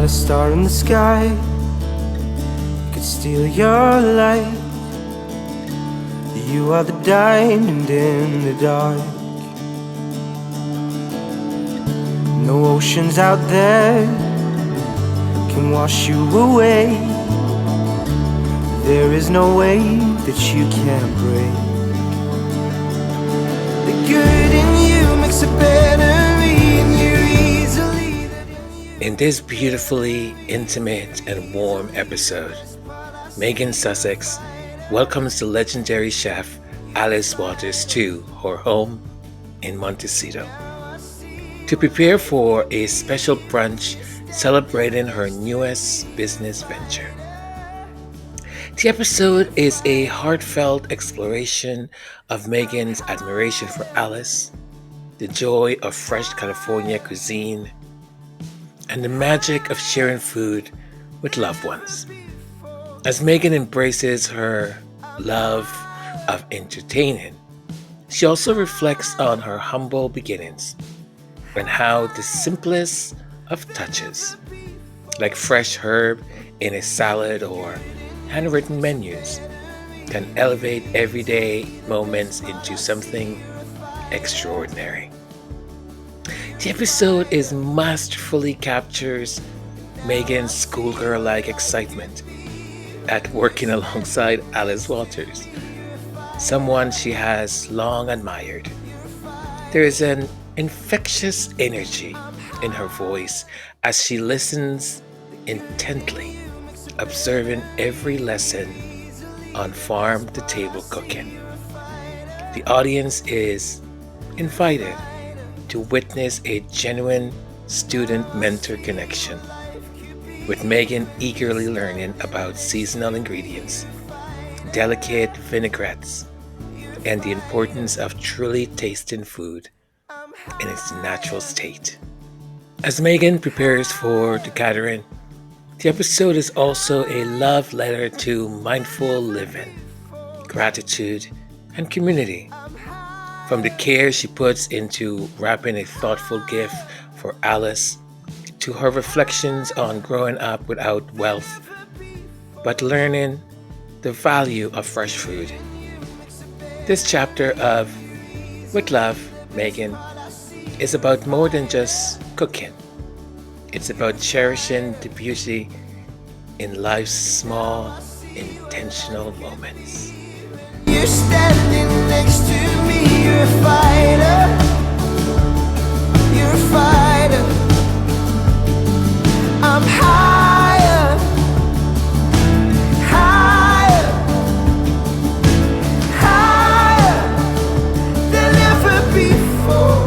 a star in the sky, could steal your light. You are the diamond in the dark. No oceans out there can wash you away. There is no way that you can't break. The good in you makes a better me, and you're easily that in you. In this beautifully intimate and warm episode, Meghan Sussex welcomes the legendary chef Alice Waters to her home in Montecito to prepare for a special brunch celebrating her newest business venture. The episode is a heartfelt exploration of Meghan's admiration for Alice, the joy of fresh California cuisine, and the magic of sharing food with loved ones. As Meghan embraces her love of entertaining, she also reflects on her humble beginnings and how the simplest of touches, like fresh herb in a salad or handwritten menus, can elevate everyday moments into something extraordinary. The episode is masterfully captures Meghan's schoolgirl-like excitement at working alongside Alice Waters, someone she has long admired. There is an infectious energy in her voice as she listens intently, observing every lesson on farm-to-table cooking. The audience is invited to witness a genuine student-mentor connection, with Meghan eagerly learning about seasonal ingredients, delicate vinaigrettes, and the importance of truly tasting food in its natural state. As Meghan prepares for the gathering, the episode is also a love letter to mindful living, gratitude, and community. From the care she puts into wrapping a thoughtful gift for Alice, to her reflections on growing up without wealth, but learning the value of fresh food. This chapter of With Love, Meghan is about more than just cooking. It's about cherishing the beauty in life's small, intentional moments. You're standing next to me, you're a fighter. You're a fighter. I'm higher, higher, higher than ever before.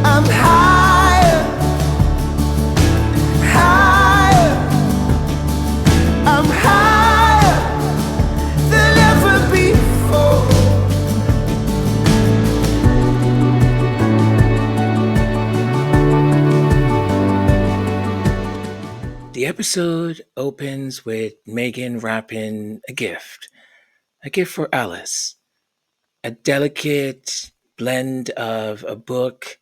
I'm higher, higher. I'm higher than ever before. The episode opens with Meghan wrapping a gift for Alice, a delicate blend of a book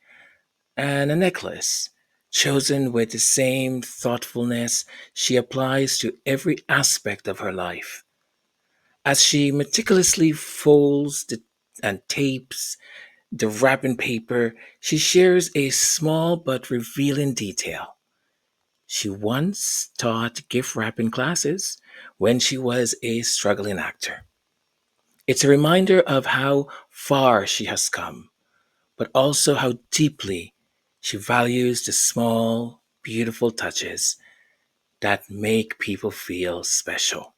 and a necklace, chosen with the same thoughtfulness she applies to every aspect of her life. As she meticulously folds and tapes the wrapping paper, she shares a small but revealing detail. She once taught gift wrapping classes when she was a struggling actor. It's a reminder of how far she has come, but also how deeply she values the small, beautiful touches that make people feel special.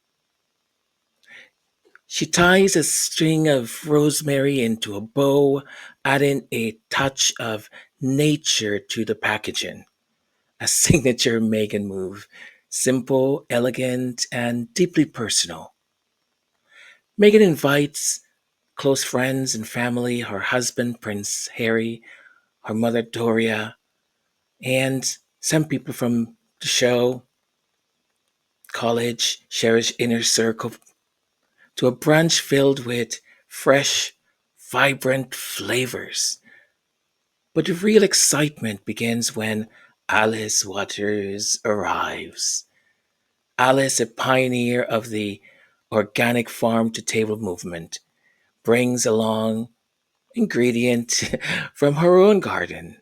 She ties a string of rosemary into a bow, adding a touch of nature to the packaging, a signature Meghan move, simple, elegant, and deeply personal. Meghan invites close friends and family, her husband, Prince Harry, her mother, Doria, and some people from the show, college, cherished inner circle, to a brunch filled with fresh, vibrant flavors. But the real excitement begins when Alice Waters arrives. Alice, a pioneer of the organic farm to table movement, brings along ingredient from her own garden.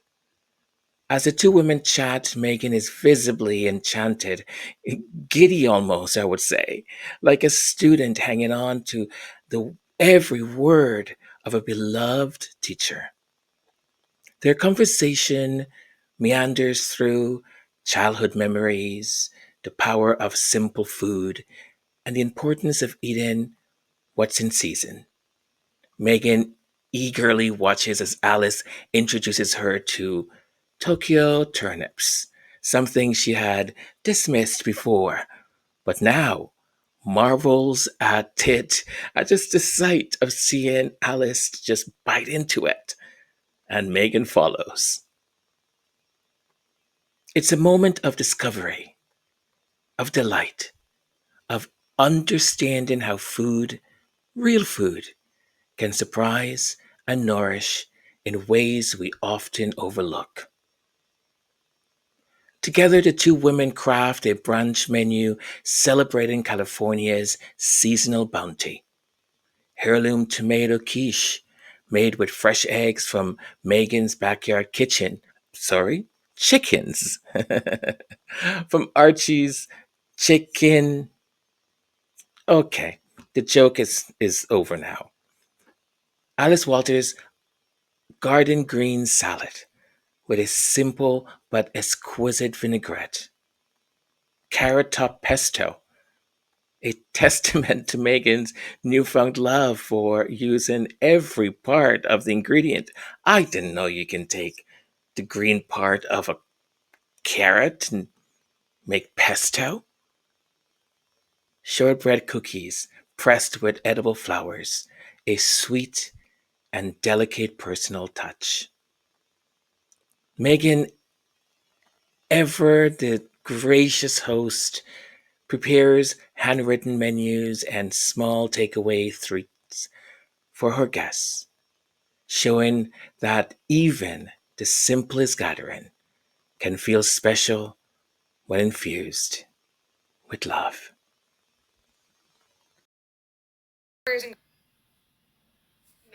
As the two women chat, Megan is visibly enchanted, giddy almost, I would say, like a student hanging on to the every word of a beloved teacher. Their conversation meanders through childhood memories, the power of simple food, and the importance of eating what's in season. Megan eagerly watches as Alice introduces her to Tokyo turnips, something she had dismissed before, but now marvels at it at just the sight of seeing Alice just bite into it, and Megan follows. It's a moment of discovery, of delight, of understanding how food, real food, can surprise and nourish in ways we often overlook. Together, the two women craft a brunch menu celebrating California's seasonal bounty. Heirloom tomato quiche, made with fresh eggs from Megan's backyard kitchen. Sorry, chickens. From Archie's chicken. Okay, the joke is over now. Alice Walters' garden green salad with a simple but exquisite vinaigrette. Carrot top pesto, a testament to Megan's newfound love for using every part of the ingredient. I didn't know you can take the green part of a carrot and make pesto. Shortbread cookies pressed with edible flowers, a sweet and delicate personal touch. Megan, ever the gracious host, prepares handwritten menus and small takeaway treats for her guests, showing that even the simplest gathering can feel special when infused with love.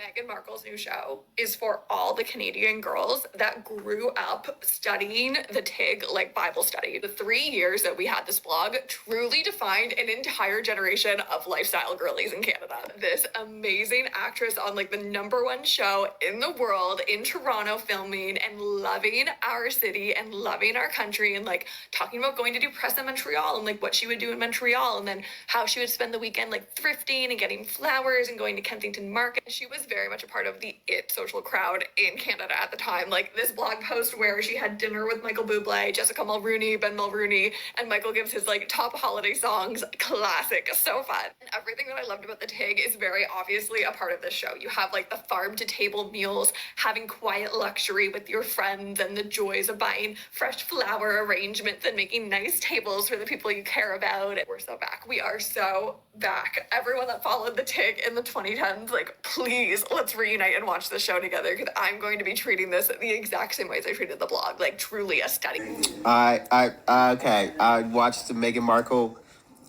Meghan Markle's new show is for all the Canadian girls that grew up studying the TIG like Bible study. The 3 years that we had this blog truly defined an entire generation of lifestyle girlies in Canada. This amazing actress on like the #1 show in the world in Toronto filming and loving our city and loving our country and like talking about going to do press in Montreal and like what she would do in Montreal and then how she would spend the weekend like thrifting and getting flowers and going to Kensington Market. She was very much a part of the it social crowd in Canada at the time. Like this blog post where she had dinner with Michael Bublé, Jessica Mulrooney, Ben Mulrooney, and Michael gives his like top holiday songs. Classic, so fun. And everything that I loved about the TIG is very obviously a part of this show. You have like the farm to table meals, having quiet luxury with your friends, and the joys of buying fresh flower arrangements and making nice tables for the people you care about. We're so back. We are so back. Everyone that followed the TIG in the 2010s, like, please, let's reunite and watch the show together because I'm going to be treating this the exact same ways I treated the blog, like truly a study. Okay. I watched the Meghan Markle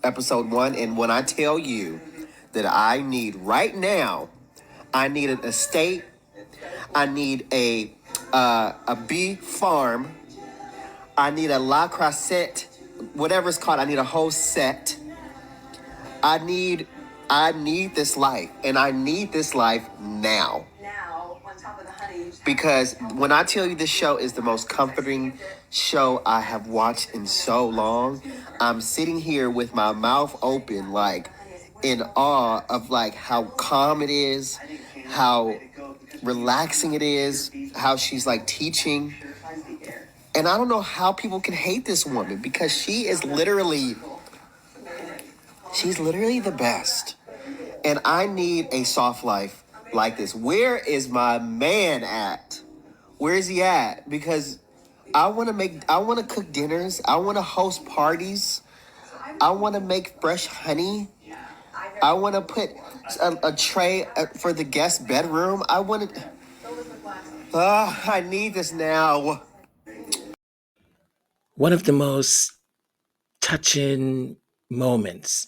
episode 1, and when I tell you that I need right now, I need an estate, I need a bee farm, I need a La Croisette, whatever it's called. I need a whole set. I need this life, and I need this life now. Because when I tell you this show is the most comforting show I have watched in so long, I'm sitting here with my mouth open, like in awe of like how calm it is, how relaxing it is, how she's like teaching. And I don't know how people can hate this woman because she's literally the best. And I need a soft life like this. Where is my man at? Where is he at? Because I want to cook dinners. I want to host parties. I want to make fresh honey. I want to put a tray for the guest bedroom. I need this now. One of the most touching moments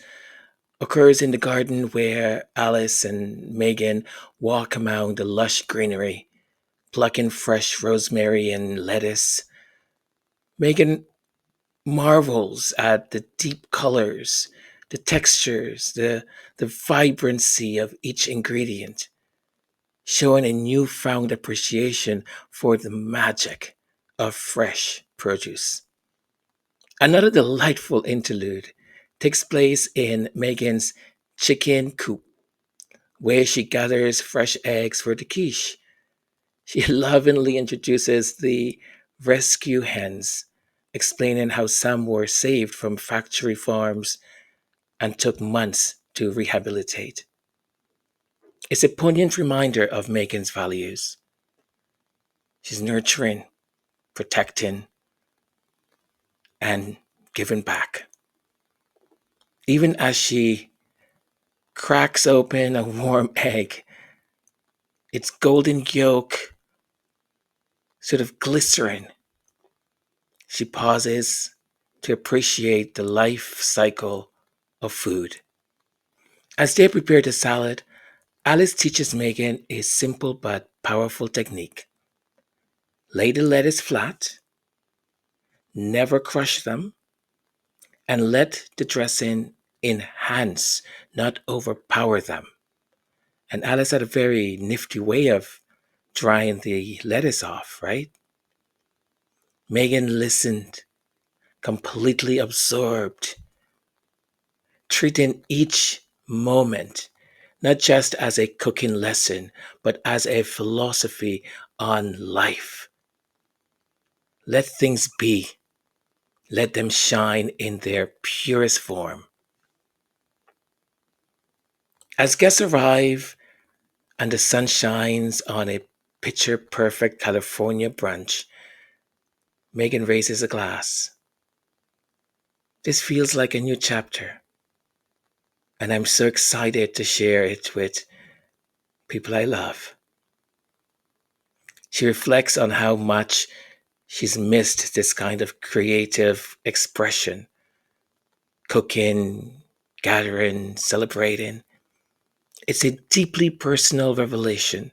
occurs in the garden where Alice and Megan walk among the lush greenery, plucking fresh rosemary and lettuce. Megan marvels at the deep colors, the textures, the vibrancy of each ingredient, showing a newfound appreciation for the magic of fresh produce. Another delightful interlude takes place in Megan's chicken coop, where she gathers fresh eggs for the quiche. She lovingly introduces the rescue hens, explaining how some were saved from factory farms and took months to rehabilitate. It's a poignant reminder of Megan's values. She's nurturing, protecting, and giving back. Even as she cracks open a warm egg, its golden yolk sort of glycerin, she pauses to appreciate the life cycle of food. As they prepare the salad, Alice teaches Megan a simple but powerful technique. Lay the lettuce flat, never crush them, and let the dressing enhance, not overpower them. And Alice had a very nifty way of drying the lettuce off, right? Megan listened, completely absorbed, treating each moment not just as a cooking lesson, but as a philosophy on life. Let things be. Let them shine in their purest form. As guests arrive and the sun shines on a picture perfect California brunch, Megan raises a glass. This feels like a new chapter, and I'm so excited to share it with people I love. She reflects on how much she's missed this kind of creative expression, cooking, gathering, celebrating. It's a deeply personal revelation,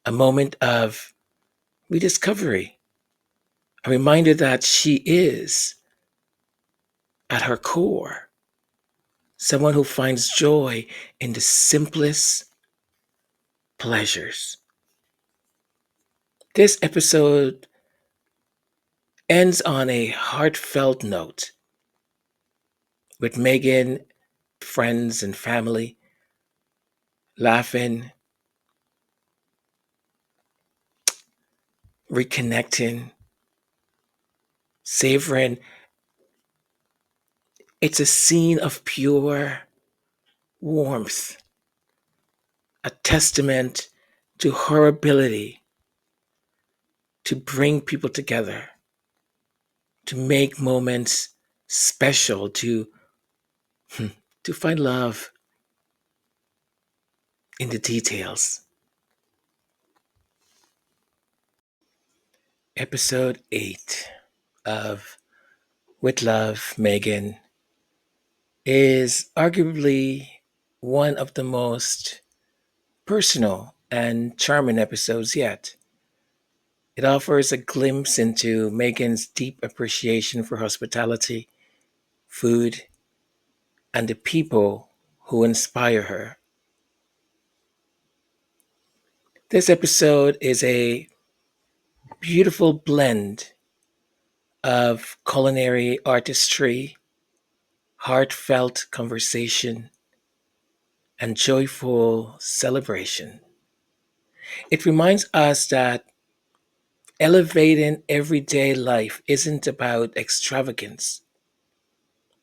a moment of rediscovery, a reminder that she is, at her core, someone who finds joy in the simplest pleasures. This episode ends on a heartfelt note with Megan, friends, and family laughing, reconnecting, savoring. It's a scene of pure warmth, a testament to her ability to bring people together, to make moments special, to find love in the details. Episode 8 of With Love, Megan is arguably one of the most personal and charming episodes yet. It offers a glimpse into Megan's deep appreciation for hospitality, food, and the people who inspire her. This episode is a beautiful blend of culinary artistry, heartfelt conversation, and joyful celebration. It reminds us that elevating everyday life isn't about extravagance,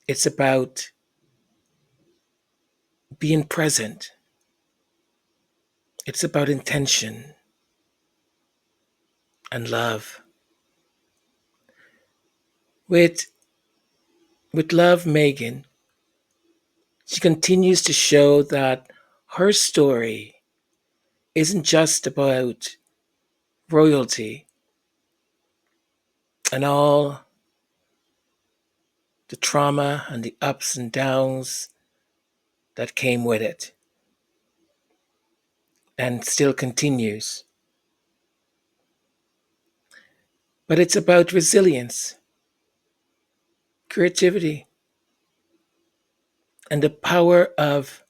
it's about being present, it's about intention and love. With, with Love, Megan, she continues to show that her story isn't just about royalty and all the trauma and the ups and downs that came with it and still continues. But it's about resilience, creativity, and the power of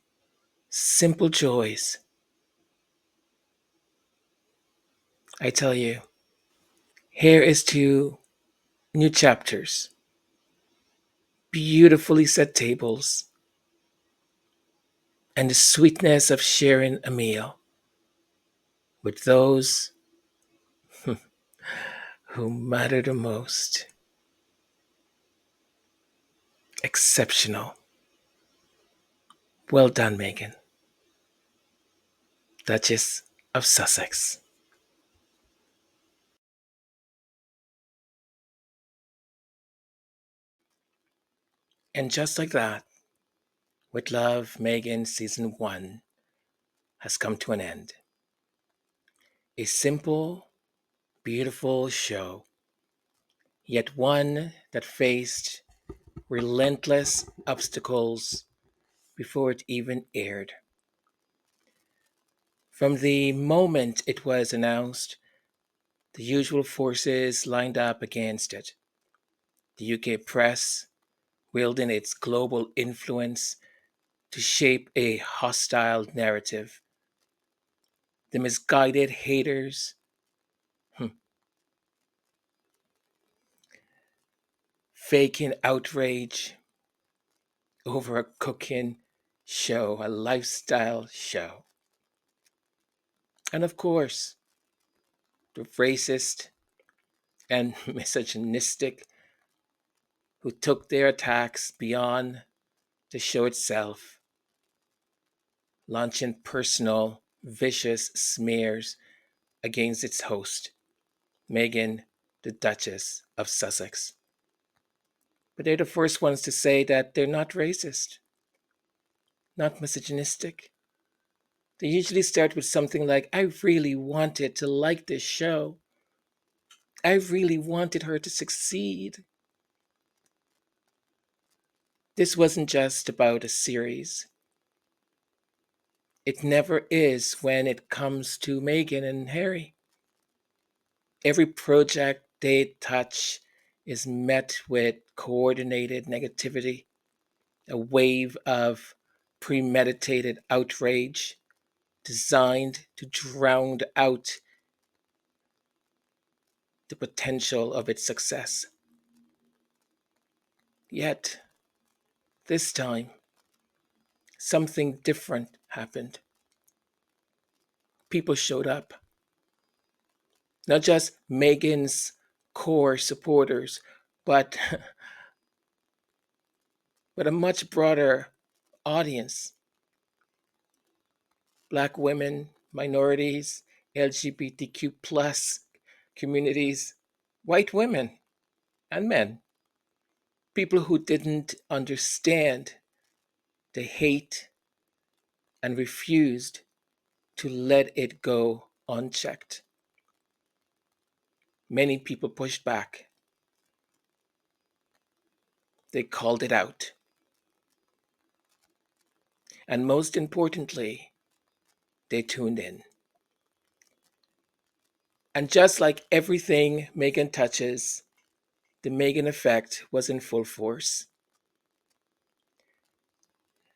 simple joys. I tell you, here is to new chapters, beautifully set tables, and the sweetness of sharing a meal with those who matter the most. Exceptional. Well done, Meghan, Duchess of Sussex. And just like that, with love, Meghan season 1 has come to an end. A simple, beautiful show, yet one that faced relentless obstacles before it even aired. From the moment it was announced, the usual forces lined up against it. The UK press wielding its global influence to shape a hostile narrative. The misguided haters faking outrage over a cooking show, a lifestyle show. And of course, the racist and misogynistic who took their attacks beyond the show itself, launching personal, vicious smears against its host, Meghan, the Duchess of Sussex. But they're the first ones to say that they're not racist, not misogynistic. They usually start with something like, I really wanted to like this show. I really wanted her to succeed. This wasn't just about a series. It never is when it comes to Meghan and Harry. Every project they touch is met with coordinated negativity, a wave of premeditated outrage designed to drown out the potential of its success. Yet, this time, something different happened. People showed up. Not just Meghan's core supporters, but, but a much broader audience. Black women, minorities, LGBTQ plus communities, white women and men, people who didn't understand the hate and refused to let it go unchecked. Many people pushed back. They called it out. And most importantly, they tuned in. And just like everything Meghan touches, the Meghan effect was in full force.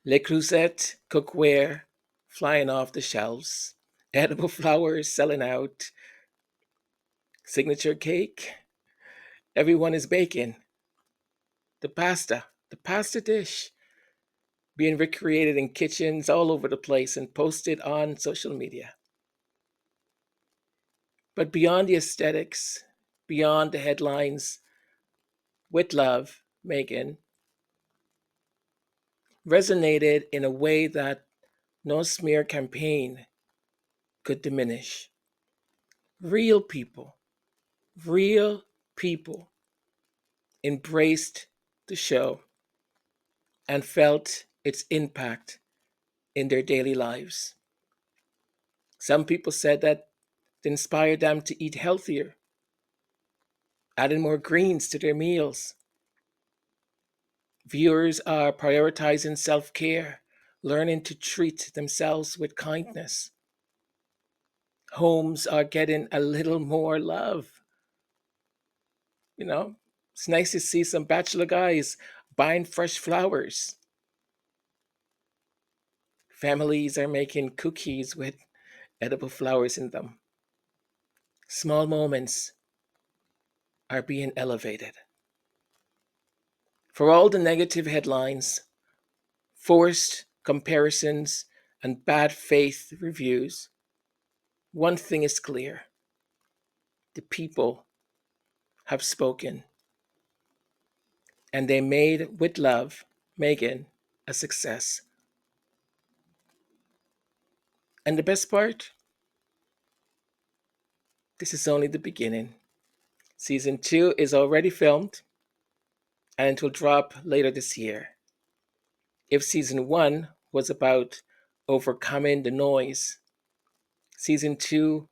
Le Creuset cookware flying off the shelves, edible flowers selling out, signature cake, everyone is baking. The pasta dish, being recreated in kitchens all over the place and posted on social media. But beyond the aesthetics, beyond the headlines, with love, Meghan resonated in a way that no smear campaign could diminish. Real people, real people embraced the show and felt its impact in their daily lives. Some people said that it inspired them to eat healthier, adding more greens to their meals, Viewers are prioritizing self care, learning to treat themselves with kindness. Homes are getting a little more love. You know, it's nice to see some bachelor guys buying fresh flowers. Families are making cookies with edible flowers in them. Small moments are being elevated. For all the negative headlines, forced comparisons, and bad faith reviews, one thing is clear: the people have spoken, and they made with love Meghan a success. And the best part? This is only the beginning. Season 2 is already filmed and it will drop later this year. If season 1 was about overcoming the noise, season 2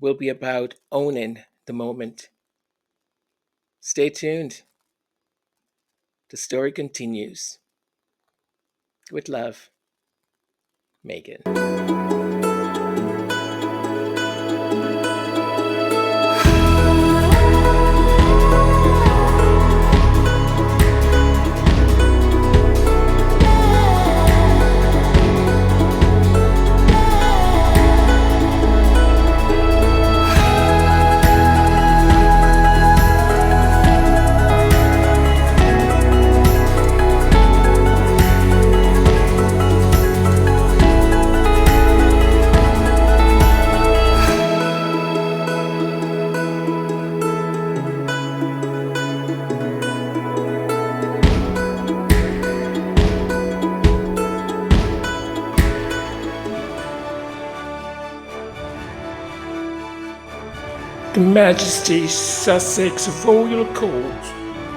will be about owning the moment. Stay tuned. The story continues. With love, Meghan. The Majesty Sussex Royal Court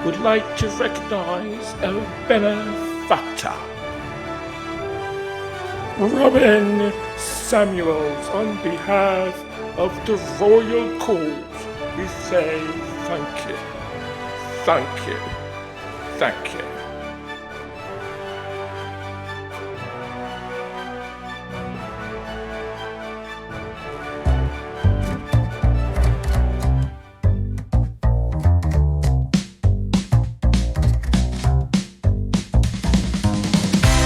would like to recognise a benefactor. Robin Samuels, on behalf of the Royal Court, we say thank you, thank you, thank you.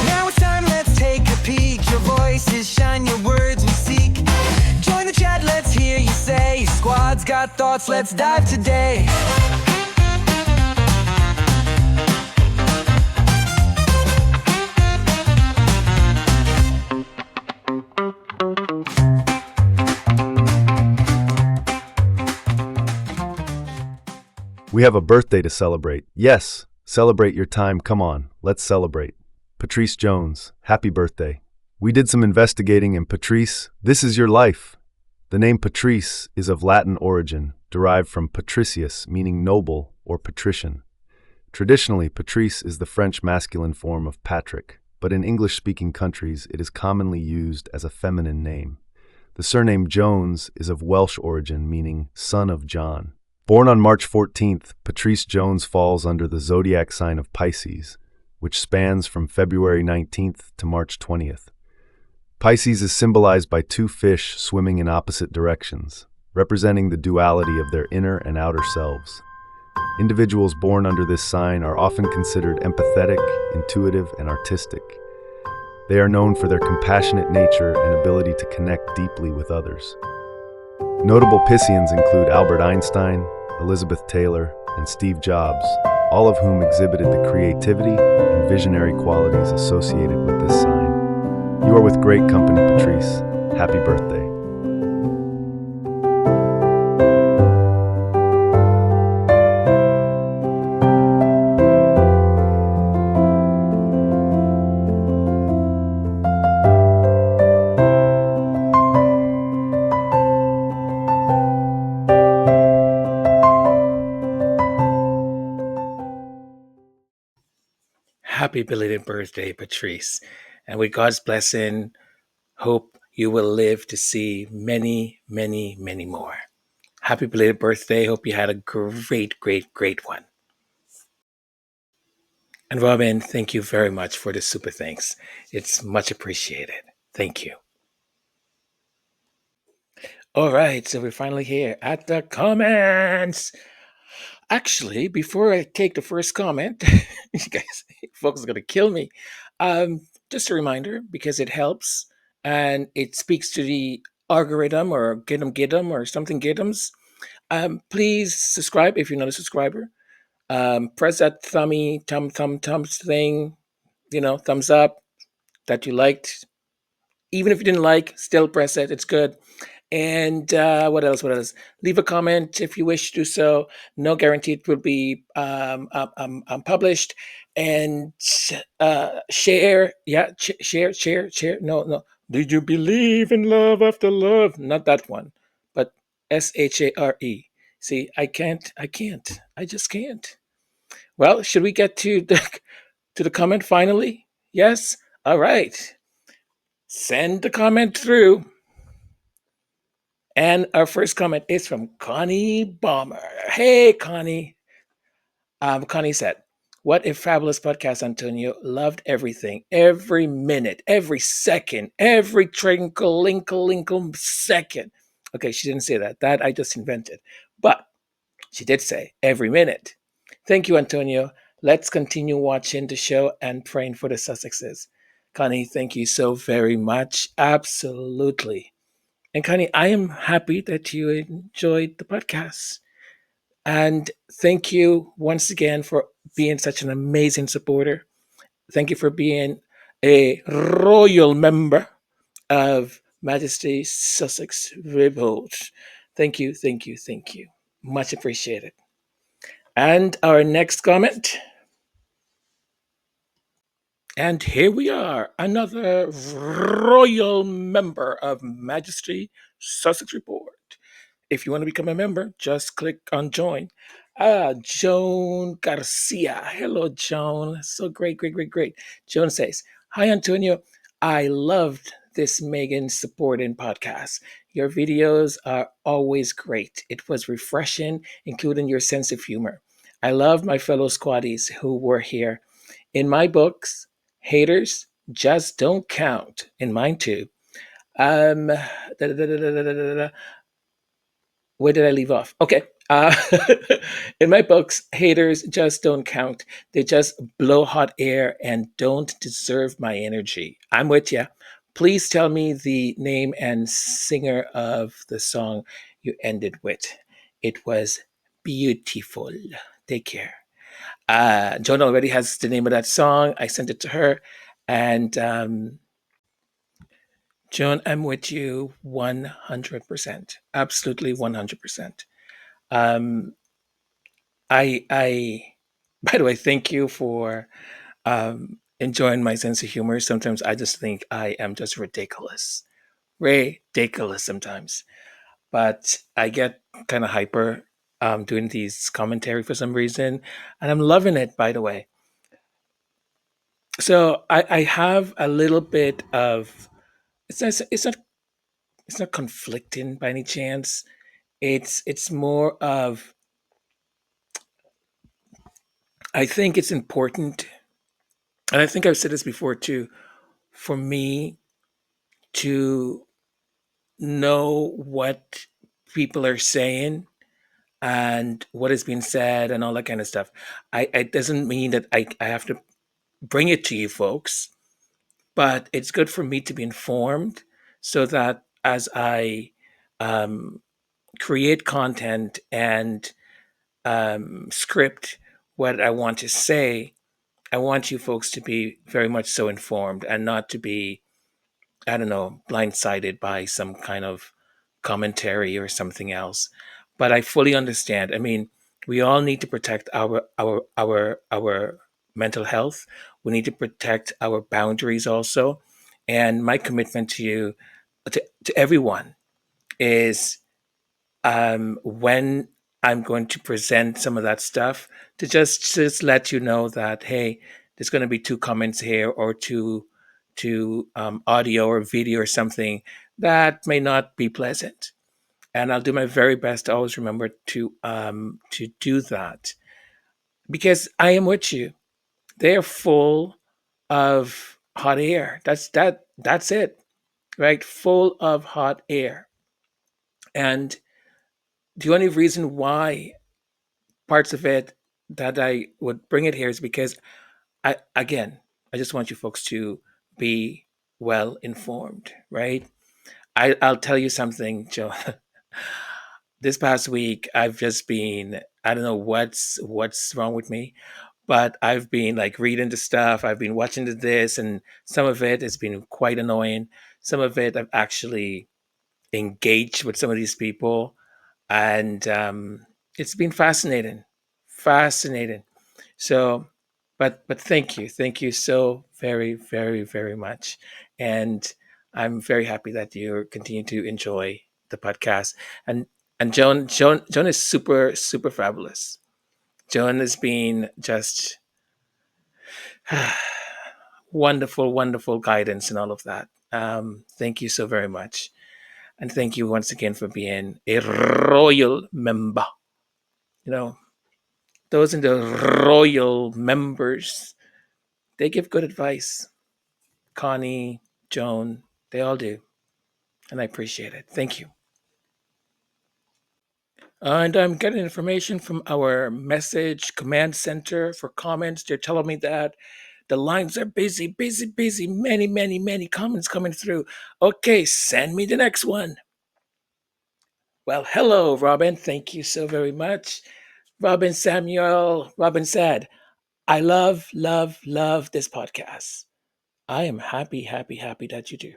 Now it's time, let's take a peek. Your voices shine, your words we seek. Join the chat, let's hear you say. Squad's got thoughts, let's dive today. We have a birthday to celebrate. Yes, celebrate your time. Come on, let's celebrate. Patrice Jones, happy birthday. We did some investigating, and Patrice, this is your life. The name Patrice is of Latin origin, derived from patricius, meaning noble or patrician. Traditionally, Patrice is the French masculine form of Patrick, but in English-speaking countries it is commonly used as a feminine name. The surname Jones is of Welsh origin, meaning son of John. Born on March 14th, Patrice Jones falls under the zodiac sign of Pisces, which spans from February 19th to March 20th. Pisces is symbolized by two fish swimming in opposite directions, representing the duality of their inner and outer selves. Individuals born under this sign are often considered empathetic, intuitive, and artistic. They are known for their compassionate nature and ability to connect deeply with others. Notable Pisceans include Albert Einstein, Elizabeth Taylor, and Steve Jobs, all of whom exhibited the creativity and visionary qualities associated with this sign. You are with great company, Patrice. Happy birthday. Happy belated birthday, Patrice. And with God's blessing, hope you will live to see many, many, many more. Happy belated birthday. Hope you had a great, great, great one. And Robin, thank you very much for the super thanks. It's much appreciated. Thank you. All right, so we're finally here at the comments. Actually, before I take the first comment, you guys, folks are gonna kill me. Just a reminder because it helps and it speaks to the algorithm or get 'em or something get 'ems. Please subscribe if you're not a subscriber. Press that thumb thing, thumbs up that you liked. Even if you didn't like, still press it. It's good. And what else? What else? Leave a comment if you wish to do so. No guarantee it will be published. And share. Yeah, share. No, no. Did you believe in love after love? Not that one, but SHARE. See, I can't. I can't. I just can't. Well, should we get to the comment finally? Yes. All right. Send the comment through. And our first comment is from Connie Bomber. Hey, Connie. Connie said, "What a fabulous podcast, Antonio. Loved everything, every minute, every second, every trinkle second." Okay, she didn't say that. That I just invented. But she did say every minute. Thank you, Antonio. Let's continue watching the show and praying for the Sussexes. Connie, thank you so very much. Absolutely. And Connie, I am happy that you enjoyed the podcast. And thank you once again for being such an amazing supporter. Thank you for being a royal member of Majesty Sussex Revolt. Thank you, thank you, thank you. Much appreciated. And our next comment. And here we are, another royal member of Majesty Sussex Report. If you want to become a member, just click on join. Joan Garcia. Hello, Joan. So great, great, great, great. Joan says, "Hi, Antonio. I loved this Megan supporting podcast. Your videos are always great. It was refreshing, including your sense of humor. I love my fellow squaddies who were here. In my books, haters just don't count. In mine too. Um, where did I leave off? Okay. In my books, haters just don't count. They just blow hot air and don't deserve my energy. I'm with you. Please tell me the name and singer of the song you ended with. It was beautiful. Take care." Joan already has the name of that song. I sent it to her. And Joan, I'm with you 100%. Absolutely 100%. Um, I, by the way, thank you for enjoying my sense of humor. Sometimes I just think I am just ridiculous sometimes. But I get kind of hyper doing these commentary for some reason, and I'm loving it. By the way, so I have a little bit of it's not conflicting by any chance. It's more of I think it's important, and I think I've said this before too, for me to know what people are saying and what is being said and all that kind of stuff. It doesn't mean that I have to bring it to you folks, but it's good for me to be informed so that as I um, create content and script what I want to say, I want you folks to be very much so informed and not to be, I don't know, blindsided by some kind of commentary or something else. But I fully understand. I mean, we all need to protect our mental health. We need to protect our boundaries also. And my commitment to you, to everyone, is when I'm going to present some of that stuff to just let you know that hey, there's going to be two comments here or two audio or video or something that may not be pleasant, and I'll do my very best to always remember to do that because I am with you. They're full of hot air. That's it, right? Full of hot air. And the only reason why parts of it that I would bring it here is because I just want you folks to be well informed, right? I'll tell you something, Joe. This past week, I've just been, I don't know what's wrong with me, but I've been like reading the stuff. I've been watching this, and some of it has been quite annoying. Some of it I've actually engaged with some of these people, and it's been fascinating, fascinating. So, but thank you so very much, and I'm very happy that you continue to enjoy the podcast. And Joan is super fabulous. Joan has been just wonderful guidance and all of that. Thank you so very much, and thank you once again for being a royal member. You know, those in the royal members, they give good advice. Connie, Joan, they all do. And I appreciate it. Thank you. And I'm getting information from our message command center for comments. They're telling me that the lines are busy. Many comments coming through. Okay, send me the next one. Well, hello, Robin. Thank you so very much. Robin Samuel. Robin said, I love this podcast. I am happy that you do.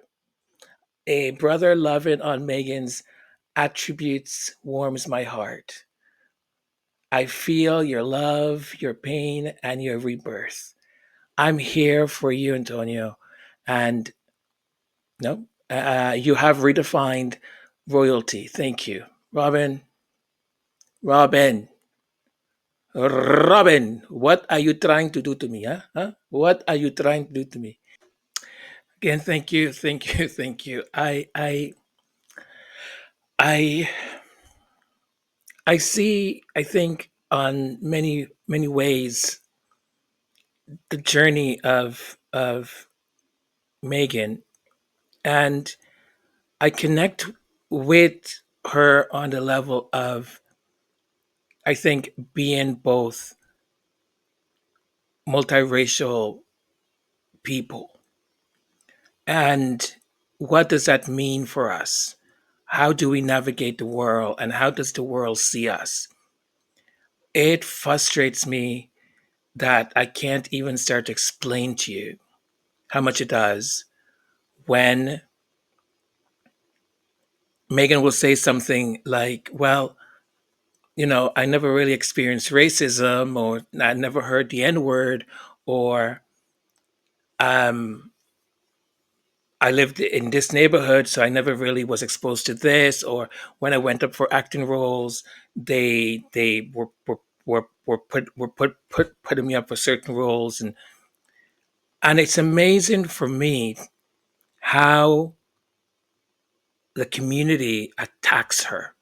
A brother loving on Megan's attributes warms my heart. I feel your love, your pain, and your rebirth. I'm here for you, Antonio. And no, you have redefined royalty. Thank you. Robin, Robin, Robin, what are you trying to do to me? Huh? What are you trying to do to me? Again, thank you. I I see, I think, on many ways the journey of Megan, and I connect with her on the level of, I think, being both multiracial people. And what does that mean for us? How do we navigate the world, and how does the world see us? It frustrates me that I can't even start to explain to you how much it does when Megan will say something like, well, I never really experienced racism, or I never heard the N word, or um, I lived in this neighborhood, so I never really was exposed to this, or when I went up for acting roles, they were putting me up for certain roles, and it's amazing for me how the community attacks her.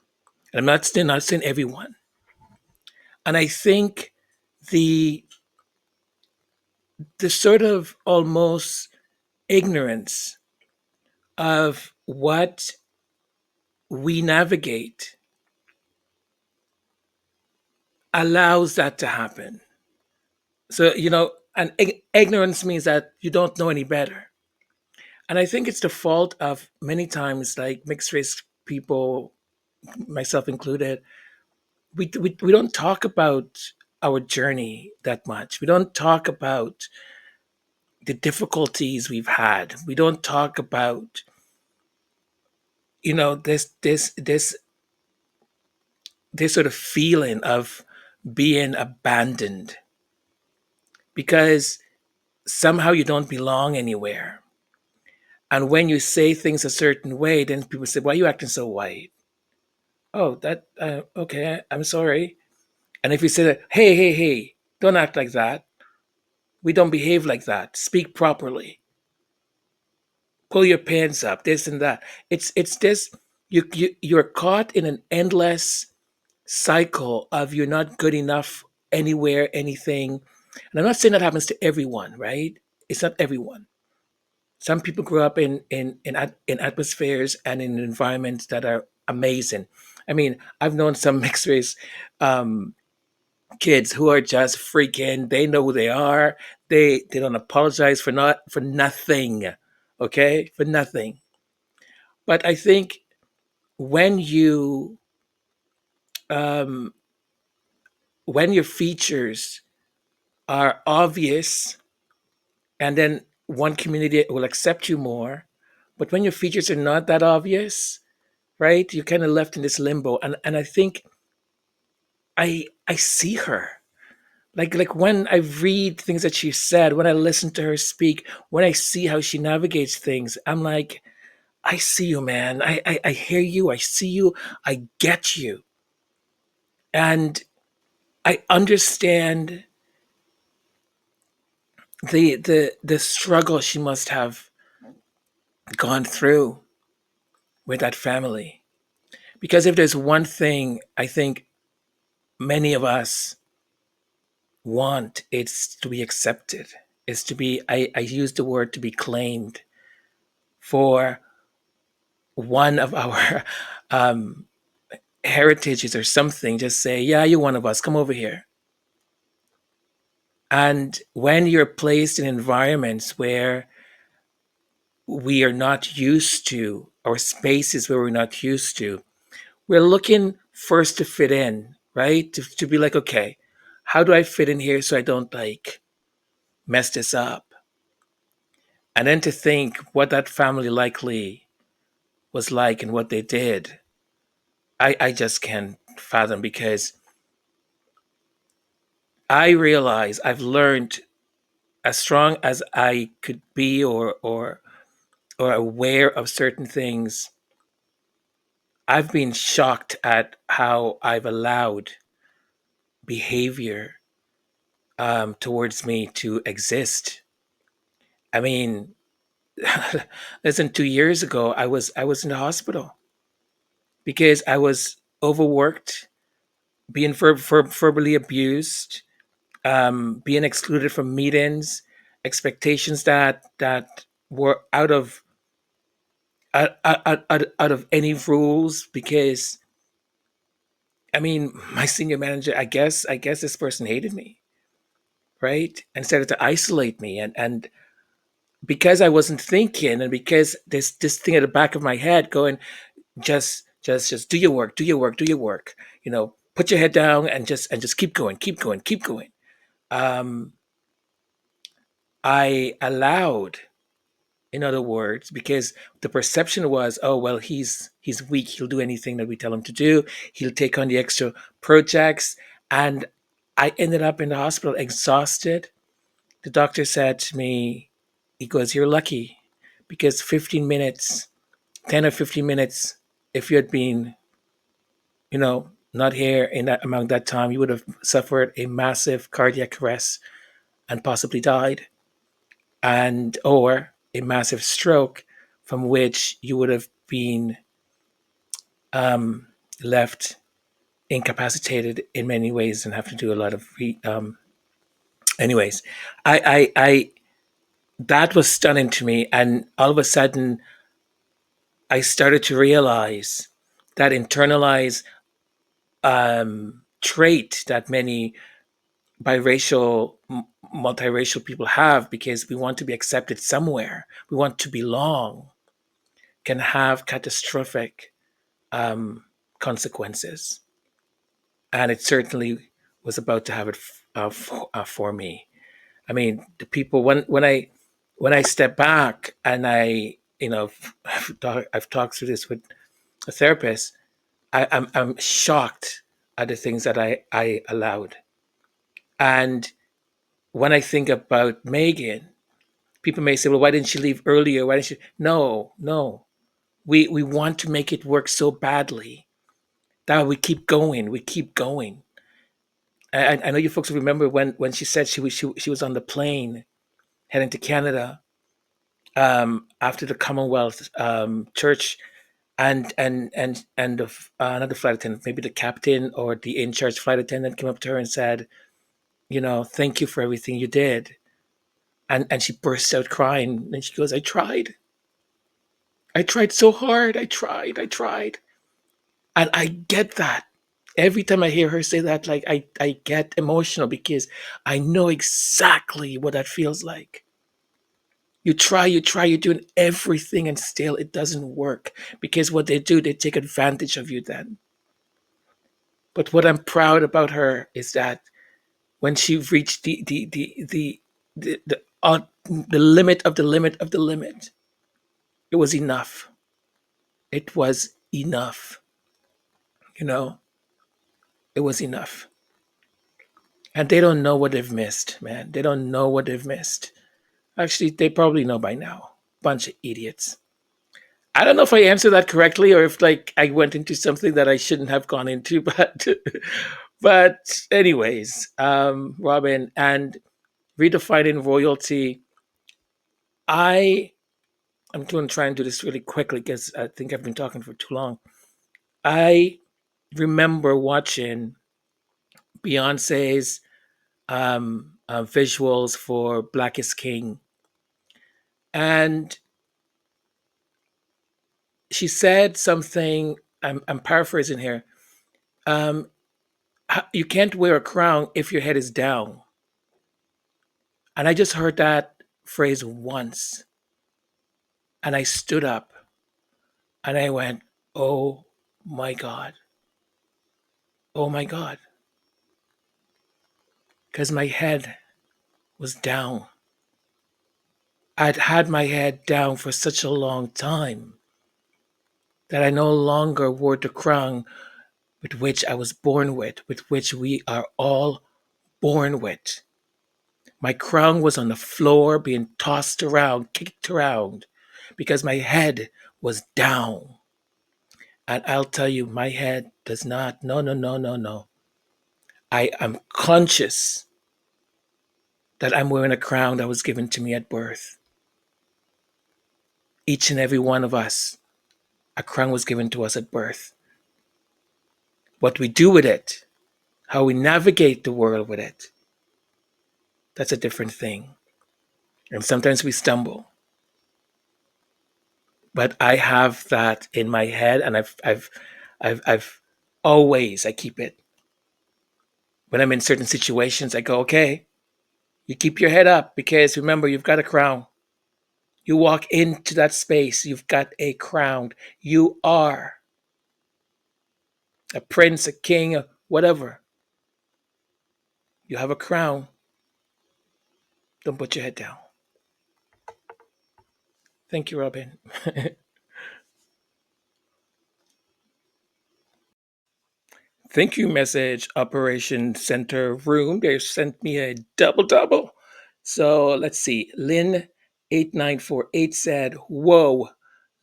And not saying everyone. And I think the the sort of almost ignorance of what we navigate allows that to happen. So, and ignorance means that you don't know any better. And I think it's the fault of many times, like mixed race people, myself included, we don't talk about our journey that much. We don't talk about the difficulties we've had. We don't talk about, this sort of feeling of being abandoned because somehow you don't belong anywhere. And when you say things a certain way, then people say, "Why are you acting so white?" Oh, that okay. I'm sorry. And if you say that, hey, don't act like that. We don't behave like that. Speak properly. Pull your pants up. This and that. It's this. You're caught in an endless cycle of you're not good enough anywhere, anything. And I'm not saying that happens to everyone, right? It's not everyone. Some people grow up in atmospheres and in environments that are amazing. I mean, I've known some mixed race um, kids who are just freaking. They know who they are. They don't apologize for nothing. Okay, for nothing. But I think when you um, when your features are obvious, and then one community will accept you more, but when your features are not that obvious, right, you're kind of left in this limbo. And I think I see her. Like when I read things that she said, when I listen to her speak, when I see how she navigates things, I'm like, I see you, man. I hear you. I see you. I get you. And I understand the struggle she must have gone through with that family. Because if there's one thing I think many of us want, it's to be accepted. It's to be, I use the word to be claimed for one of our um, heritages or something. Just say, yeah, you're one of us. Come over here. And when you're placed in environments where we are not used to, or spaces where we're not used to, we're looking first to fit in, right? To be like, okay, how do I fit in here so I don't like mess this up? And then to think what that family likely was like and what they did, I just can't fathom, because I realize I've learned, as strong as I could be, or aware of certain things, I've been shocked at how I've allowed behavior towards me to exist. I mean, less than 2 years ago, I was in the hospital because I was overworked, being verbally abused, being excluded from meetings, expectations that were out of any rules. Because I mean, my senior manager, I guess this person hated me, right, and started to isolate me, and because I wasn't thinking, and because this thing at the back of my head going, just do your work, do your work, do your work. Put your head down and just keep going, keep going, keep going. Um, I allowed, in other words, because the perception was, oh well, he's weak. He'll do anything that we tell him to do. He'll take on the extra projects, and I ended up in the hospital exhausted. The doctor said to me, he goes, "You're lucky, because 15 minutes, 10 or 15 minutes, if you had been, not here in that amount that time, you would have suffered a massive cardiac arrest and possibly died, and or a massive stroke, from which you would have been um, left incapacitated in many ways and have to do a lot of anyways. I That was stunning to me, and all of a sudden I started to realize that internalized trait that many biracial, multiracial people have, because we want to be accepted somewhere, we want to belong, can have catastrophic um, consequences. And it certainly was about to have it for me. I mean, the people, when I step back and I've talked through this with a therapist, I'm shocked at the things that I allowed. And when I think about Megan, people may say, well, why didn't she leave earlier? Why didn't she? No, no. We want to make it work so badly that we keep going. We keep going. I know you folks remember when she said she was on the plane heading to Canada after the Commonwealth Church, and another flight attendant, maybe the captain or the in charge flight attendant, came up to her and said, thank you for everything you did. And she bursts out crying and she goes, I tried. I tried so hard. I tried. And I get that. Every time I hear her say that, like I get emotional because I know exactly what that feels like. You're doing everything and still it doesn't work. Because what they do, they take advantage of you then. But what I'm proud about her is that when she reached the limit of the limit of the limit, it was enough. It was enough. You know, it was enough. And they don't know what they've missed, man. They don't know what they've missed. Actually, they probably know by now. Bunch of idiots. I don't know if I answered that correctly or if like I went into something that I shouldn't have gone into, but anyways, Robin, and redefining royalty. I I'm going to try and do this really quickly because I think I've been talking for too long. I remember watching Beyonce's visuals for Black is King, and she said something. I'm paraphrasing here. Um, you can't wear a crown if your head is down. And I just heard that phrase once, and I stood up and I went, "Oh my God, oh my God," because my head was down. I'd had my head down for such a long time that I no longer wore the crown with which I was born with which we are all born with. My crown was on the floor being tossed around, kicked around, because my head was down. And I'll tell you, my head does not, no, no, no, no, no. I am conscious that I'm wearing a crown that was given to me at birth. Each and every one of us, a crown was given to us at birth. What we do with it, how we navigate the world with it, that's a different thing. And sometimes we stumble. But I have that in my head, and I've always I keep it. When I'm in certain situations, I go, okay, you keep your head up because remember you've got a crown. You walk into that space, you've got a crown. You are a prince, a king, a whatever. You have a crown. Don't put your head down. Thank you, Robin. Thank you, message operation center room. They sent me a double double. So let's see. Lynn8948 said, whoa,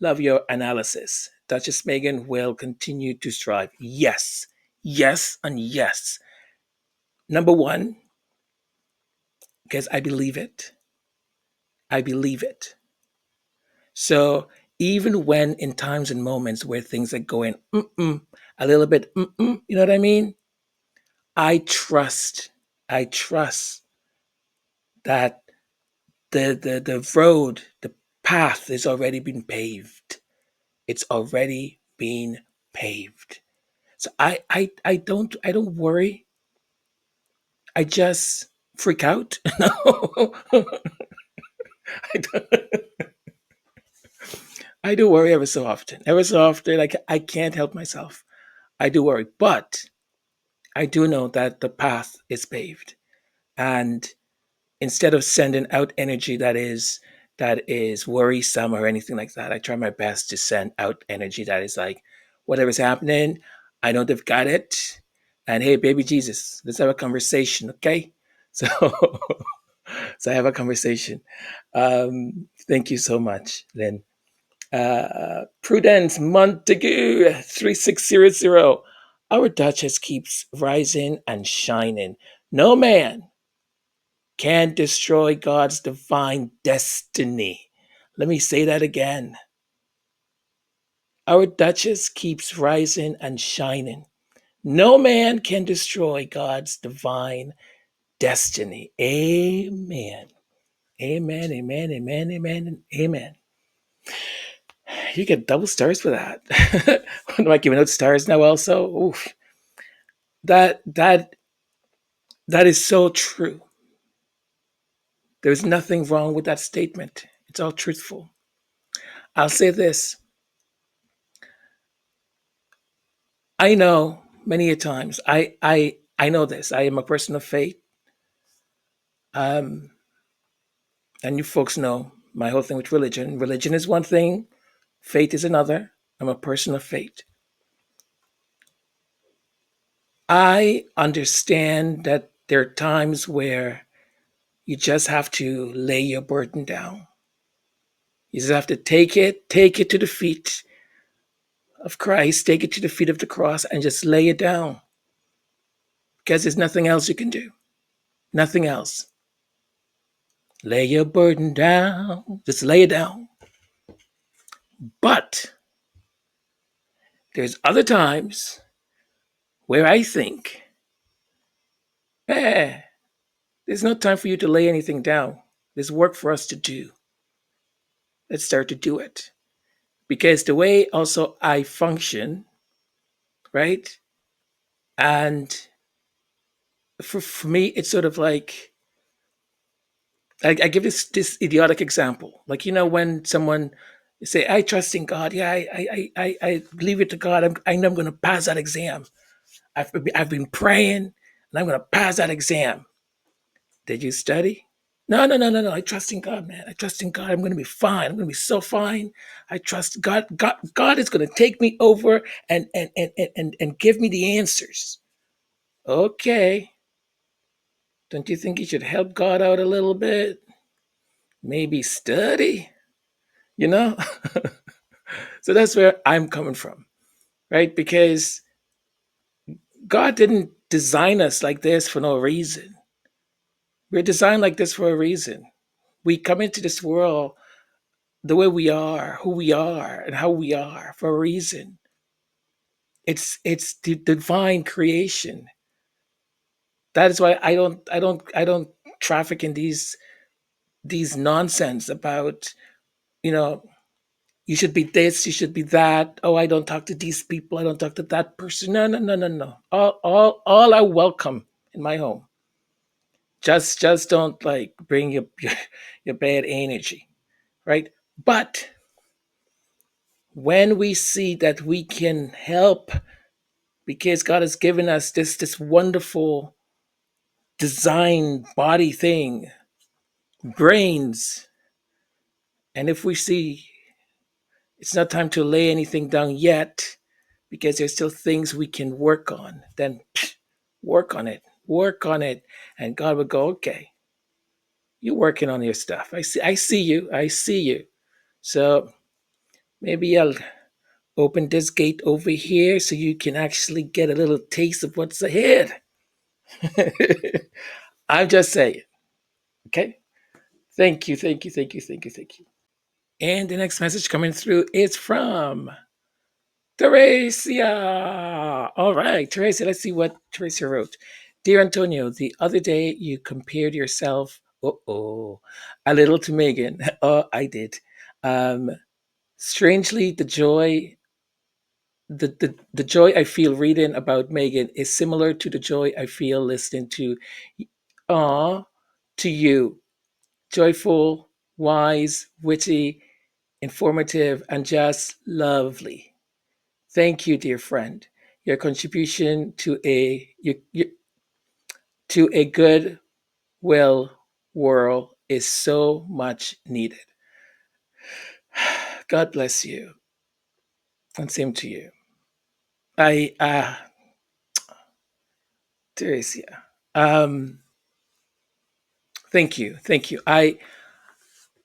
love your analysis. Duchess Megan will continue to strive. Yes, yes, and yes. Number one, because I believe it. I believe it. So even when in times and moments where things are going a little bit, you know what I mean? I trust. I trust that the road, the path has already been paved. It's already been paved. So I don't worry. I just freak out. No, I, don't, I do worry ever so often. Ever so often, I can't help myself. I do worry, but I do know that the path is paved, and instead of sending out energy that is worrisome or anything like that, I try my best to send out energy that is like, whatever's happening, I know they've got it. And hey, baby Jesus, let's have a conversation, okay? So, so I have a conversation. Thank you so much, Lynn. Prudence Montague 3600. Our Duchess keeps rising and shining. No man can destroy God's divine destiny. Let me say that again. Our Duchess keeps rising and shining. No man can destroy God's divine destiny. Amen. Amen. Amen. Amen. Amen. And amen. You get double stars for that. Am I giving out stars now? Also, oof. That that is so true. There's nothing wrong with that statement. It's all truthful. I'll say this. I know many a times. I know this. I am a person of faith. Um, and you folks know my whole thing with religion. Religion is one thing, faith is another. I'm a person of faith. I understand that there are times where you just have to lay your burden down. You just have to take it to the feet of Christ, take it to the feet of the cross, and just lay it down. Because there's nothing else you can do. Nothing else. Lay your burden down. Just lay it down. But there's other times where I think, eh, there's no time for you to lay anything down. There's work for us to do. Let's start to do it. Because the way also I function, right? And for me, it's sort of like I give this idiotic example. Like, when someone say, I trust in God. Yeah, I leave it to God. I know I'm going to pass that exam. I've been praying and I'm going to pass that exam. Did you study? No, no, no, no, no. I trust in God, man. I trust in God. I'm going to be fine. I'm going to be so fine. I trust God. God is going to take me over and give me the answers. Okay. Don't you think you should help God out a little bit? Maybe study, you know? So that's where I'm coming from, right? Because God didn't design us like this for no reason. We're designed like this for a reason. We come into this world the way we are, who we are, and how we are for a reason. It's the divine creation. That is why I don't traffic in these nonsense about, you know, you should be this, you should be that. Oh, I don't talk to these people, I don't talk to that person. No, no, no, no, no. All are welcome in my home. Just don't like bring your bad energy, right? But when we see that we can help because God has given us this wonderful design body thing, brains, and if we see it's not time to lay anything down yet because there's still things we can work on, then work on it, and God will go, okay, you're working on your stuff. I see you. So maybe I'll open this gate over here so you can actually get a little taste of what's ahead. I'm just saying. Okay. Thank you. Thank you. Thank you. Thank you. Thank you. And the next message coming through is from Teresia. All right, Teresia, let's see what Teresia wrote. Dear Antonio, the other day you compared yourself, a little to Megan. Oh, I did. Um, strangely, the joy I feel reading about Megan is similar to the joy I feel listening to Aw to you. Joyful, wise, witty, informative, and just lovely. Thank you, dear friend. Your contribution to a good will world is so much needed. God bless you, and same to you. I Teresia. Um, thank you. I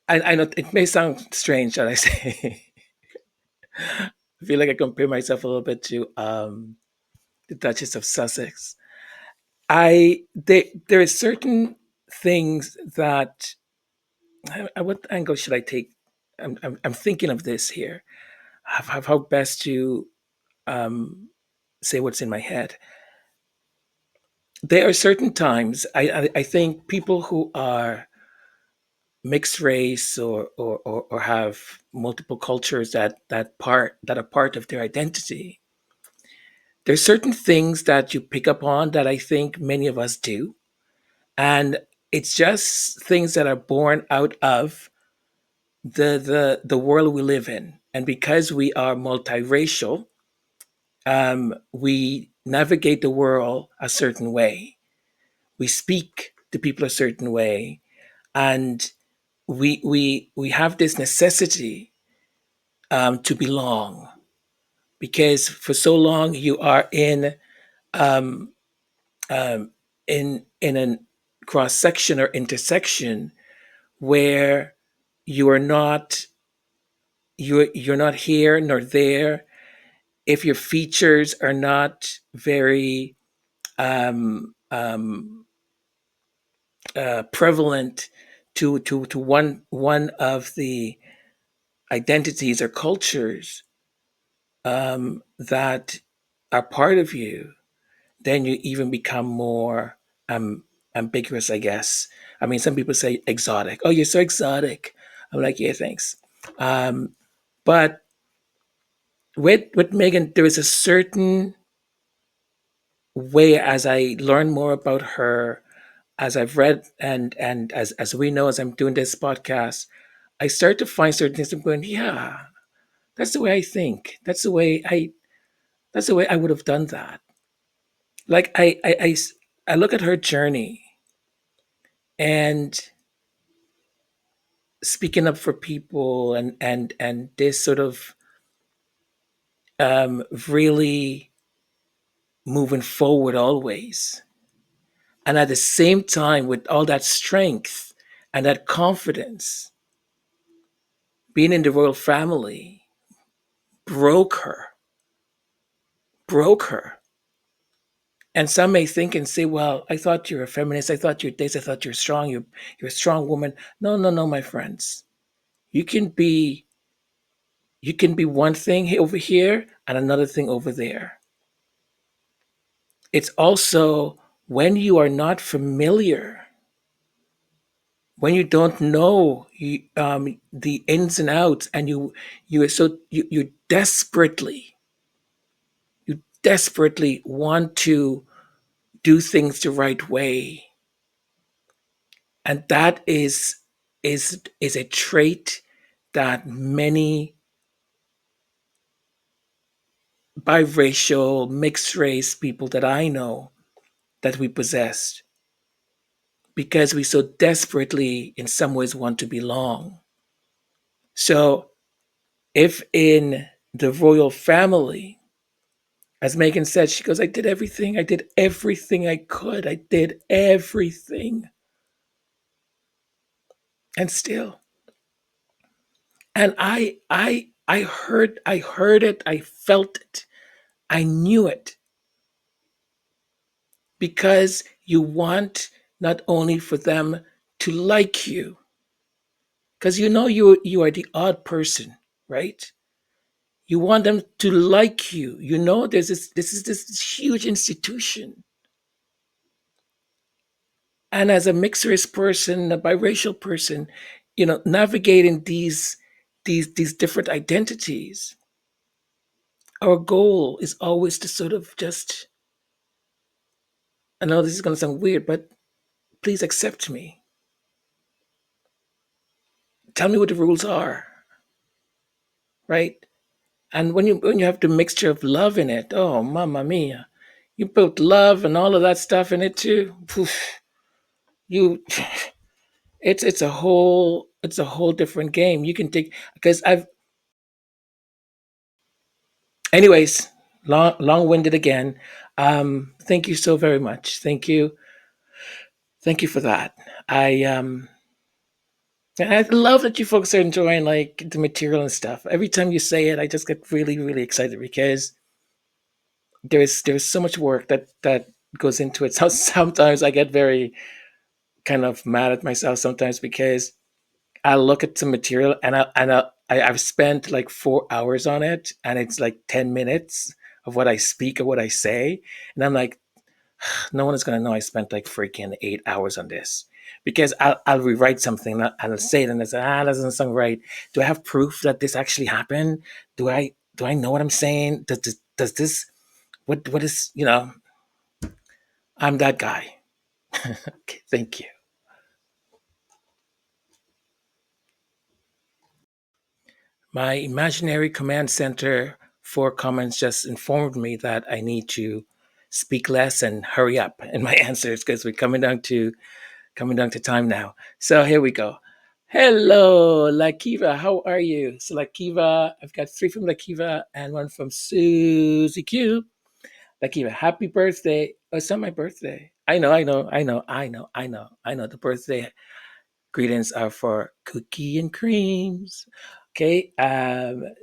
know it may sound strange that I say. I feel like I compare myself a little bit to the Duchess of Sussex. There are certain things that what angle should I take? I'm thinking of this here. How best to um, say what's in my head. there are certain times I think people who are mixed race or have multiple cultures that are part of their identity. There's certain things that you pick up on that I think many of us do, and it's just things that are born out of the world we live in. And because we are multiracial, we navigate the world a certain way. We speak to people a certain way, and we have this necessity to belong, because for so long you are um, in a cross section or intersection where you are not you're not here nor there. If your features are not very prevalent to one of the identities or cultures that are part of you, then you even become more ambiguous, I guess. I mean, some people say exotic. Oh, you're so exotic. I'm like, yeah, thanks. But with Megan, there is a certain way, as I learn more about her, as I've read, and as we know, as I'm doing this podcast, I start to find certain things. I'm going, yeah, that's the way I think. That's the way I would have done that. Like I look at her journey and speaking up for people and this sort of really moving forward always, and at the same time with all that strength and that confidence, being in the royal family broke her, broke her. And some may think and say, well, I thought you're a feminist, I thought you're this, I thought you're strong, you're a strong woman. No, no, no, my friends. You can be you can be one thing over here and another thing over there. It's also when you are not familiar, when you don't know the ins and outs, and you desperately want to do things the right way, and that is a trait that many biracial mixed race people that I know that we possess, because we so desperately, in some ways, want to belong. So, if in the royal family, as Megan said, she goes, I did everything I could, I did everything. And still, and I heard it, I felt it, I knew it, because you want not only for them to like you, because you know you are the odd person, right? You want them to like you. You know, this huge institution. And as a mixed race person, a biracial person, navigating these different identities, our goal is always to sort of just, I know this is gonna sound weird, but please accept me. Tell me what the rules are, right? And when you have the mixture of love in it, oh mamma mia. You put love and all of that stuff in it too. Poof, you it's a whole different game. You can take, because I've anyways, long-winded again. Thank you so very much. Thank you for that. I love that you folks are enjoying like the material and stuff. Every time you say it, I just get really really excited, because there's so much work that goes into it. So sometimes I get very kind of mad at myself sometimes, because I look at some material and I've spent like 4 hours on it, and it's like 10 minutes of what I speak or what I say, and I'm like, No one is gonna know I spent like freaking 8 hours on this because I'll rewrite something and I'll say it and I say, that doesn't sound right. Do I have proof that this actually happened? Do I know what I'm saying? Does this what is I'm that guy. Okay, thank you. My imaginary command center for comments just informed me that I need to speak less and hurry up in my answers because we're coming down to time now. So here we go. Hello, Lakiva. How are you? So Lakiva, I've got three from Lakiva and one from Susie Q. Lakiva, happy birthday. Oh, it's not my birthday. I know. The birthday greetings are for Cookie and Creams. Okay.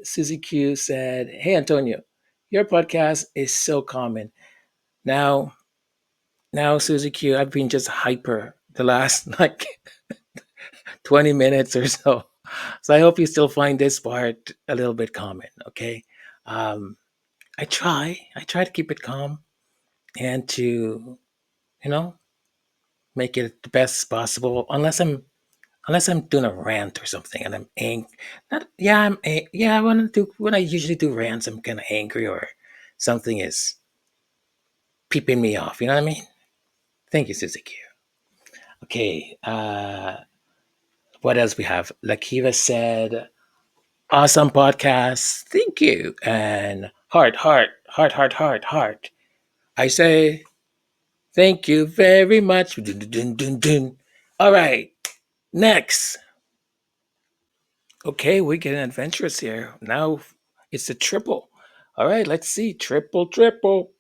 Susie Q said, "Hey Antonio, your podcast is so common. Now, now, Susie Q, I've been just hyper the last like 20 minutes or so. So I hope you still find this part a little bit common, okay? Um, I try to keep it calm and to, you know, make it the best possible. Unless I'm doing a rant or something and I'm angry. Not yeah, yeah. When I usually do rants, I'm kind of angry or something is peeping me off. You know what I mean? Thank you, Susie Q. Okay. What else we have? Lakiva said, "Awesome podcast. Thank you." And heart, heart, heart, heart, heart, heart. I say, thank you very much. Dun, dun, dun, dun, dun. All right. Next. Okay, we're getting adventurous here. Now it's a triple. All right, let's see. Triple, triple.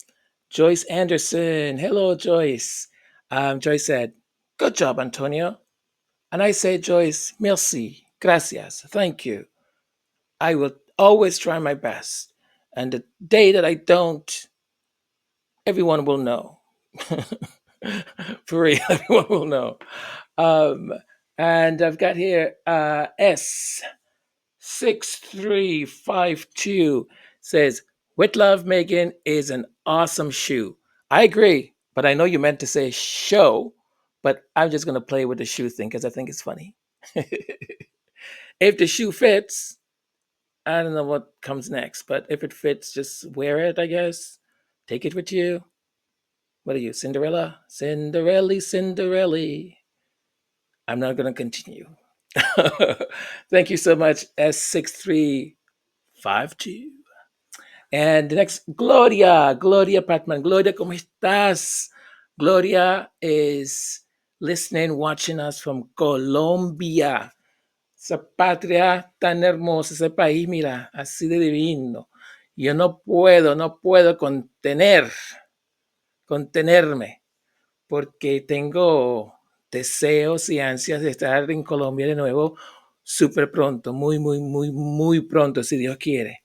Joyce Anderson. Hello, Joyce. Joyce said, good job, Antonio. And I say, Joyce, merci, gracias, thank you. I will always try my best. And the day that I don't, everyone will know. For real, everyone will know. Um, and I've got here S6352 says, with love, Megan is an awesome shoe. I agree, but I know you meant to say show, but I'm just going to play with the shoe thing because I think it's funny. If the shoe fits, I don't know what comes next, but if it fits, just wear it, I guess. Take it with you. What are you, Cinderella? Cinderella, Cinderella. I'm not going to continue. Thank you so much, S6352. And the next, Gloria Patman. Gloria, ¿cómo estás? Gloria is listening, watching us from Colombia. Esa patria tan hermosa, ese país, mira, así de divino. Yo no puedo contenerme, porque tengo deseos y ansias de estar en Colombia de nuevo súper pronto, muy, muy, muy, muy pronto, si Dios quiere.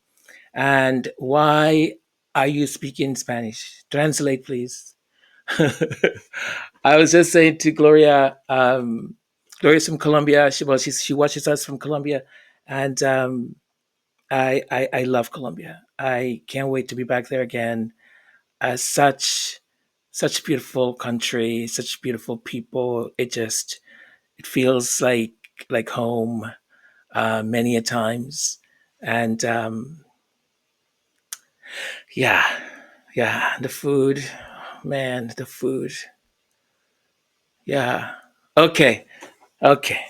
And why are you speaking Spanish? Translate, please. I was just saying to Gloria, Gloria's from Colombia. She watches us from Colombia, and I love Colombia. I can't wait to be back there again. Such beautiful country, such beautiful people. It feels like home many a times, and yeah, yeah, the food, man, the food. Yeah. Okay. Okay.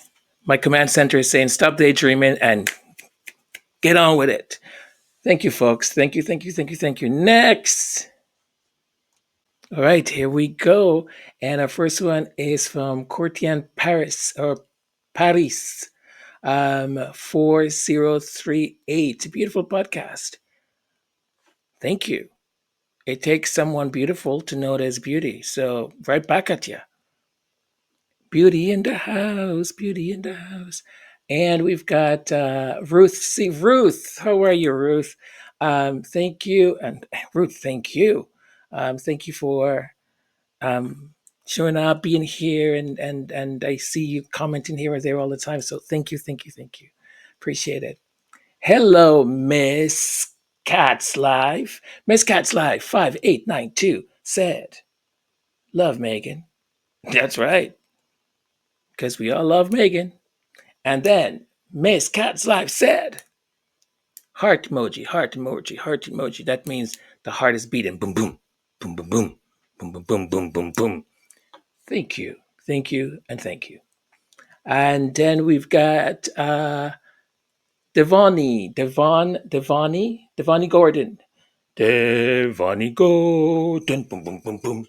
My command center is saying stop daydreaming and get on with it. Thank you, folks. Thank you, thank you, thank you, thank you. Next. All right, here we go. And our first one is from Courtian Paris or Paris 4038. Beautiful podcast. Thank you. It takes someone beautiful to notice beauty. So right back at you. Beauty in the house, beauty in the house. And we've got Ruth. See, Ruth, how are you, Ruth? Thank you. And Ruth, thank you. Thank you for um, showing up, being here, and I see you commenting here or there all the time. So thank you, thank you, thank you. Appreciate it. Hello, Miss Cat's Life. Miss Cat's Life 5892 said, love Meghan. That's right, because we all love Meghan. And then Miss Cat's Life said, heart emoji, heart emoji, heart emoji. That means the heart is beating. Boom, boom, boom, boom, boom, boom, boom, boom, boom, boom, boom. Thank you, and thank you. And then we've got Devani Gordon. Devani Gordon. Boom, boom, boom, boom.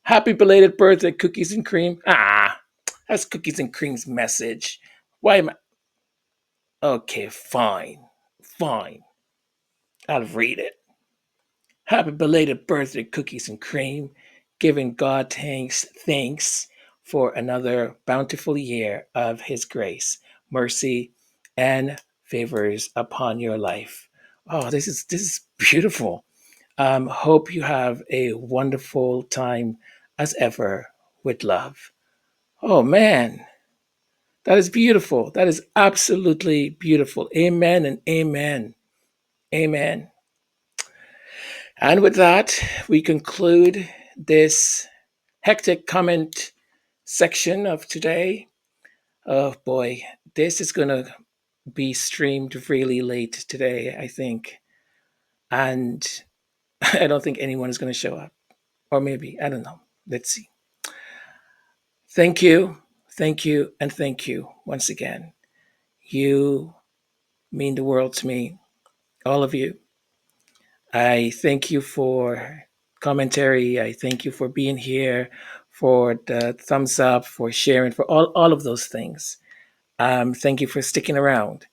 Happy belated birthday, cookies and cream. That's cookies and cream's message. Why am I? Okay, fine. Fine. I'll read it. Happy belated birthday, cookies and cream. Giving God thanks for another bountiful year of His grace, mercy, and favors upon your life. Oh, this is beautiful. Hope you have a wonderful time as ever with love. Oh man, that is beautiful. That is absolutely beautiful. Amen and amen. Amen. And with that, we conclude this hectic comment section of today. Oh boy, this is going to be streamed really late today, I think. And I don't think anyone is going to show up. Or maybe, I don't know. Let's see. Thank you, and thank you once again. You mean the world to me, all of you. I thank you for commentary. I thank you for being here, for the thumbs up, for sharing, for all of those things. Thank you for sticking around.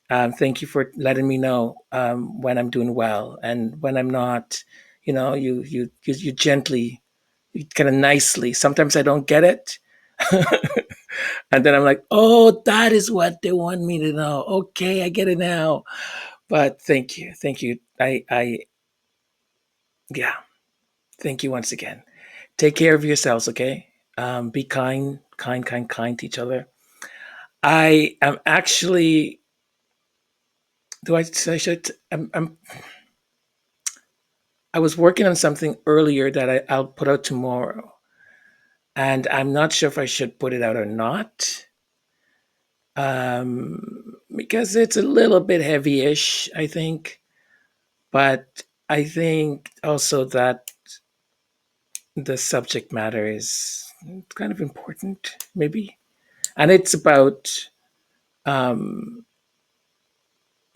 Thank you for letting me know when I'm doing well and when I'm not. You know, you gently, kind of nicely. Sometimes I don't get it, and then I'm like, oh, that is what they want me to know. Okay, I get it now. But thank you, thank you. Yeah, thank you once again. Take care of yourselves, okay? Be kind to each other. I am actually. Do I say I should? I was working on something earlier that I'll put out tomorrow, and I'm not sure if I should put it out or not. Because it's a little bit heavy-ish, I think. But I think also that the subject matter is kind of important, maybe. And it's about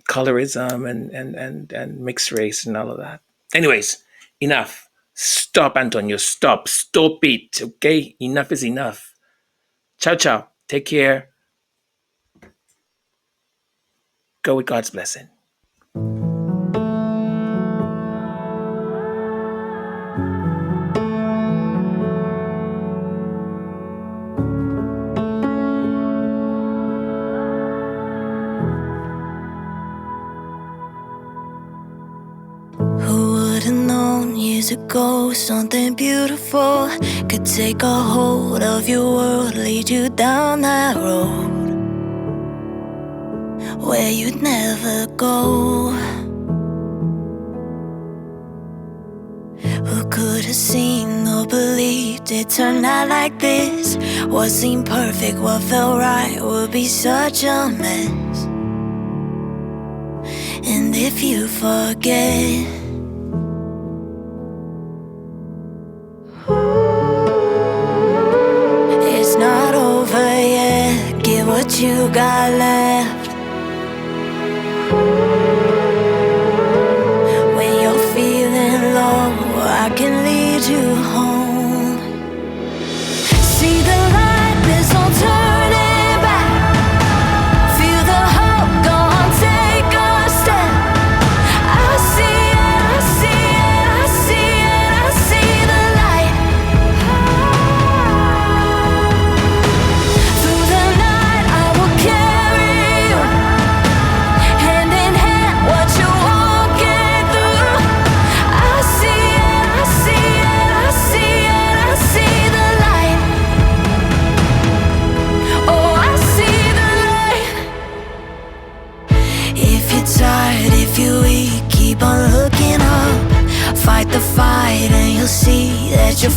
colorism and mixed race and all of that. Anyways, enough. Stop, Antonio. Stop. Stop it. Okay? Enough is enough. Ciao, ciao. Take care. Go with God's blessing. Who would've known years ago something beautiful could take a hold of your world, lead you down that road where you'd never go? Who could have seen or believed it turned out like this? What seemed perfect, what felt right would be such a mess. And if you forget, it's not over yet. Give what you got left. When you're feeling low, I can lead you home. See the light, there's no turning back. Feel the hope, go on, take a step. I see it, I see it, I see it, I see the light. Through the night I will carry you.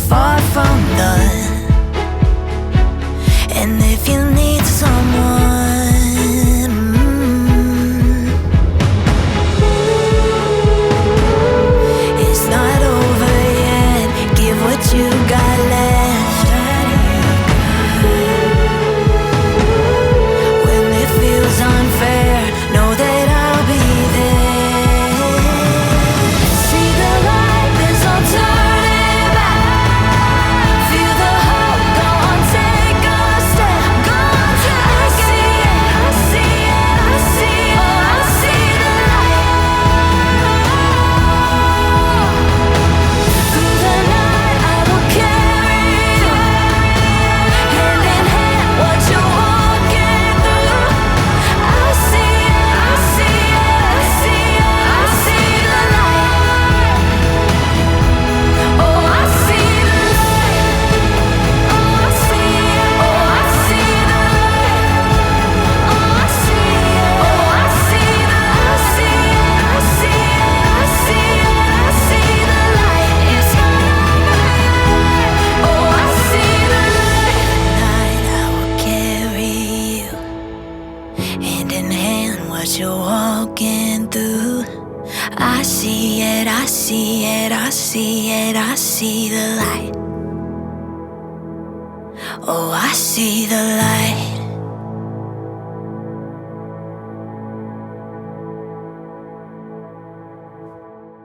far from done. And if you need someone, it's not over yet. Give what you got left. When it feels unfair, know that I'll be there. See the light, there's no turning back. Feel the hope, go on, take a step. Go on, take I see it, I see it, I see it. Oh, I see the light. Through the night, I will carry you. Hand in hand, what you're walking through. I see it, I see it, I see it, I see the light. Oh, I see the light. Oh, I see it. Oh, I see the light. Oh, I see it. Oh, I see the I see it. I see it. I see it. I see the light. It's not over yet. Oh, I see the light. Tonight I will carry you. Hand in hand, what you're walking through. I see it, I see it, I see it, I see the light. Oh, I see the light.